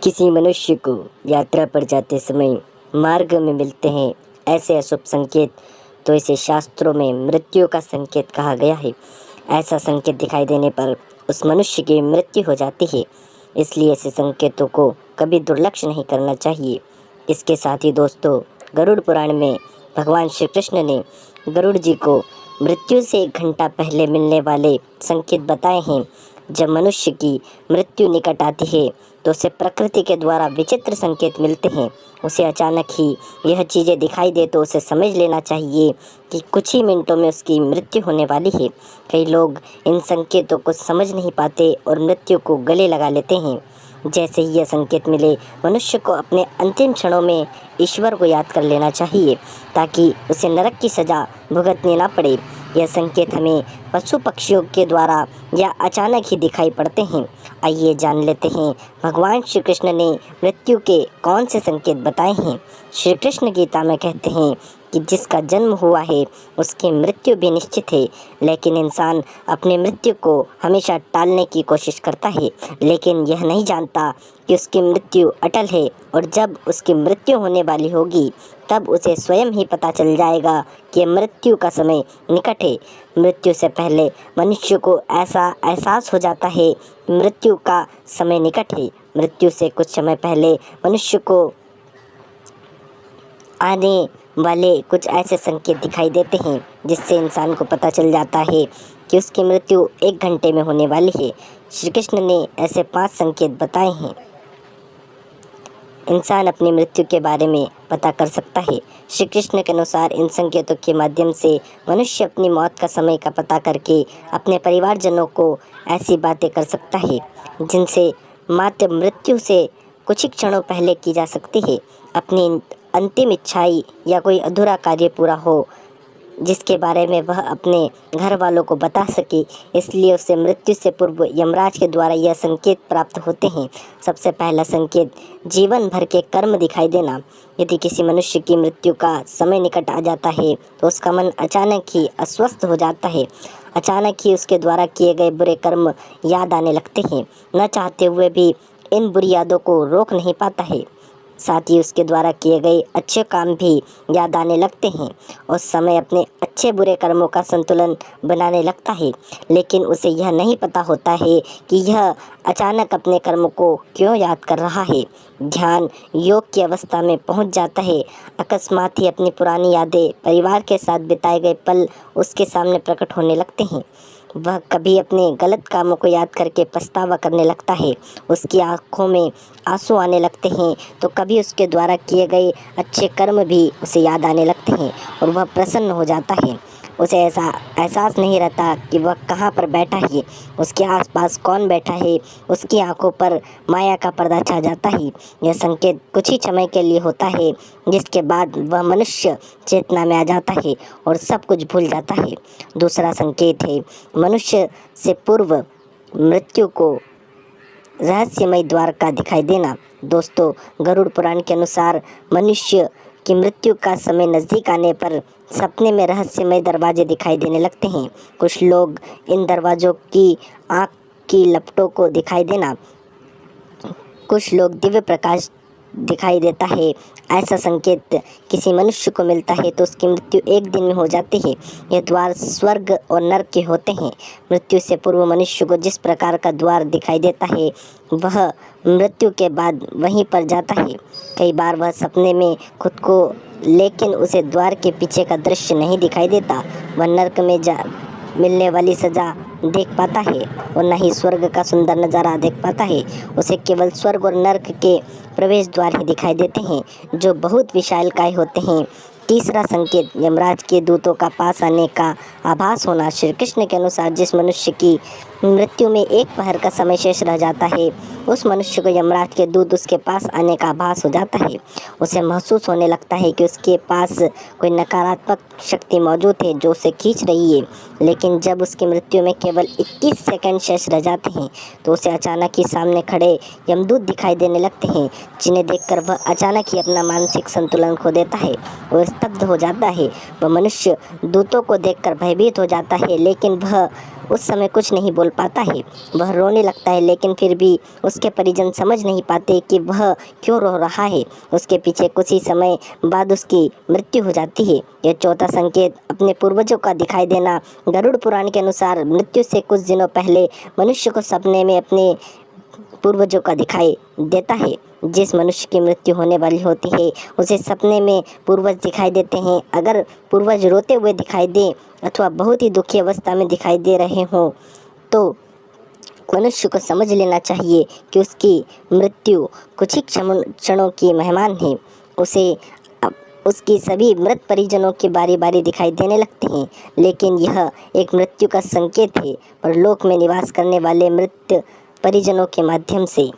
किसी मनुष्य को यात्रा पर जाते समय मार्ग में मिलते हैं ऐसे अशुभ संकेत, तो इसे शास्त्रों में मृत्यु का संकेत कहा गया है। ऐसा संकेत दिखाई देने पर उस मनुष्य की मृत्यु हो जाती है। इसलिए ऐसे संकेतों को कभी दुर्लक्ष्य नहीं करना चाहिए। इसके साथ ही दोस्तों, गरुड़ पुराण में भगवान श्री कृष्ण ने गरुड़ जी को मृत्यु से 1 घंटा पहले मिलने वाले संकेत बताए हैं। जब मनुष्य की मृत्यु निकट आती है तो उसे प्रकृति के द्वारा विचित्र संकेत मिलते हैं। उसे अचानक ही यह चीज़ें दिखाई दे तो उसे समझ लेना चाहिए कि कुछ ही मिनटों में उसकी मृत्यु होने वाली है। कई लोग इन संकेतों को समझ नहीं पाते और मृत्यु को गले लगा लेते हैं। जैसे ही यह संकेत मिले, मनुष्य को अपने अंतिम क्षणों में ईश्वर को याद कर लेना चाहिए ताकि उसे नरक की सज़ा भुगतनी ना पड़े। यह संकेत हमें पशु पक्षियों के द्वारा या अचानक ही दिखाई पड़ते हैं। आइए जान लेते हैं भगवान श्री कृष्ण ने मृत्यु के कौन से संकेत बताए हैं। श्री कृष्ण गीता में कहते हैं कि जिसका जन्म हुआ है उसकी मृत्यु भी निश्चित है, लेकिन इंसान अपनी मृत्यु को हमेशा टालने की कोशिश करता है, लेकिन यह नहीं जानता कि उसकी मृत्यु अटल है और जब उसकी मृत्यु होने वाली होगी तब उसे स्वयं ही पता चल जाएगा कि मृत्यु का समय निकट है। मृत्यु से पहले मनुष्य को ऐसा एहसास हो जाता है कि मृत्यु का समय निकट है। मृत्यु से कुछ समय पहले मनुष्य को आने वाले कुछ ऐसे संकेत दिखाई देते हैं जिससे इंसान को पता चल जाता है कि उसकी मृत्यु 1 घंटे में होने वाली है। श्री कृष्ण ने ऐसे 5 संकेत बताए हैं। इंसान अपनी मृत्यु के बारे में पता कर सकता है। श्री कृष्ण के अनुसार इन संकेतों के माध्यम से मनुष्य अपनी मौत का समय का पता करके अपने परिवारजनों को ऐसी बातें कर सकता है जिनसे मात्र मृत्यु से कुछ ही क्षणों पहले की जा सकती है। अपनी अंतिम इच्छाई या कोई अधूरा कार्य पूरा हो जिसके बारे में वह अपने घर वालों को बता सके, इसलिए उसे मृत्यु से पूर्व यमराज के द्वारा यह संकेत प्राप्त होते हैं। सबसे पहला संकेत जीवन भर के कर्म दिखाई देना। यदि किसी मनुष्य की मृत्यु का समय निकट आ जाता है तो उसका मन अचानक ही अस्वस्थ हो जाता है। अचानक ही उसके द्वारा किए गए बुरे कर्म याद आने लगते हैं। न चाहते हुए भी इन बुरी यादों को रोक नहीं पाता है। साथ ही उसके द्वारा किए गए अच्छे काम भी याद आने लगते हैं। उस समय अपने अच्छे बुरे कर्मों का संतुलन बनाने लगता है, लेकिन उसे यह नहीं पता होता है कि यह अचानक अपने कर्म को क्यों याद कर रहा है। ध्यान योग की अवस्था में पहुंच जाता है। अकस्मात ही अपनी पुरानी यादें, परिवार के साथ बिताए गए पल उसके सामने प्रकट होने लगते हैं। वह कभी अपने गलत कामों को याद करके पछतावा करने लगता है। उसकी आंखों में आंसू आने लगते हैं, तो कभी उसके द्वारा किए गए अच्छे कर्म भी उसे याद आने लगते हैं और वह प्रसन्न हो जाता है। उसे ऐसा एहसास नहीं रहता कि वह कहाँ पर बैठा है, उसके आसपास कौन बैठा है। उसकी आंखों पर माया का पर्दा छा जाता है। यह संकेत कुछ ही समय के लिए होता है, जिसके बाद वह मनुष्य चेतना में आ जाता है और सब कुछ भूल जाता है। दूसरा संकेत है मनुष्य से पूर्व मृत्यु को रहस्यमय द्वार का दिखाई देना। दोस्तों, गरुड़ पुराण के अनुसार मनुष्य की मृत्यु का समय नज़दीक आने पर सपने में रहस्यमय दरवाजे दिखाई देने लगते हैं। कुछ लोग इन दरवाज़ों की आँख की लपटों को दिखाई देना, कुछ लोग दिव्य प्रकाश दिखाई देता है। ऐसा संकेत किसी मनुष्य को मिलता है तो उसकी मृत्यु 1 दिन में हो जाती है। यह द्वार स्वर्ग और नरक के होते हैं। मृत्यु से पूर्व मनुष्य को जिस प्रकार का द्वार दिखाई देता है वह मृत्यु के बाद वहीं पर जाता है। कई बार वह सपने में खुद को, लेकिन उसे द्वार के पीछे का दृश्य नहीं दिखाई देता। वह नरक में मिलने वाली सज़ा देख पाता है और न ही स्वर्ग का सुंदर नज़ारा देख पाता है। उसे केवल स्वर्ग और नरक के प्रवेश द्वार ही दिखाई देते हैं, जो बहुत विशालकाय होते हैं। तीसरा संकेत यमराज के दूतों का पास आने का आभास होना। श्री कृष्ण के अनुसार जिस मनुष्य की मृत्यु में 1 पहर का समय शेष रह जाता है, उस मनुष्य को यमराज के दूत उसके पास आने का आभास हो जाता है। उसे महसूस होने लगता है कि उसके पास कोई नकारात्मक शक्ति मौजूद है जो उसे खींच रही है। लेकिन जब उसकी मृत्यु में केवल 21 सेकंड शेष रह जाते हैं तो उसे अचानक ही सामने खड़े यमदूत दिखाई देने लगते हैं, जिन्हें देखकर वह अचानक ही अपना मानसिक संतुलन खो देता है और स्तब्ध हो जाता है। वह मनुष्य दूतों को देखकर भयभीत हो जाता है, लेकिन वह उस समय कुछ नहीं बोल पाता है। वह रोने लगता है, लेकिन फिर भी उसके परिजन समझ नहीं पाते कि वह क्यों रो रहा है। उसके पीछे कुछ ही समय बाद उसकी मृत्यु हो जाती है। यह चौथा संकेत अपने पूर्वजों का दिखाई देना। गरुड़ पुराण के अनुसार मृत्यु से कुछ दिनों पहले मनुष्य को सपने में अपने पूर्वजों का दिखाई देता है। जिस मनुष्य की मृत्यु होने वाली होती है उसे सपने में पूर्वज दिखाई देते हैं। अगर पूर्वज रोते हुए दिखाई दे अथवा बहुत ही दुखी अवस्था में दिखाई दे रहे हों तो मनुष्य को समझ लेना चाहिए कि उसकी मृत्यु कुछ ही क्षणों की मेहमान है। उसे उसकी सभी मृत परिजनों की बारी बारी दिखाई देने लगते हैं, लेकिन यह एक मृत्यु का संकेत है, परलोक में निवास करने वाले मृत परिजनों के माध्यम से।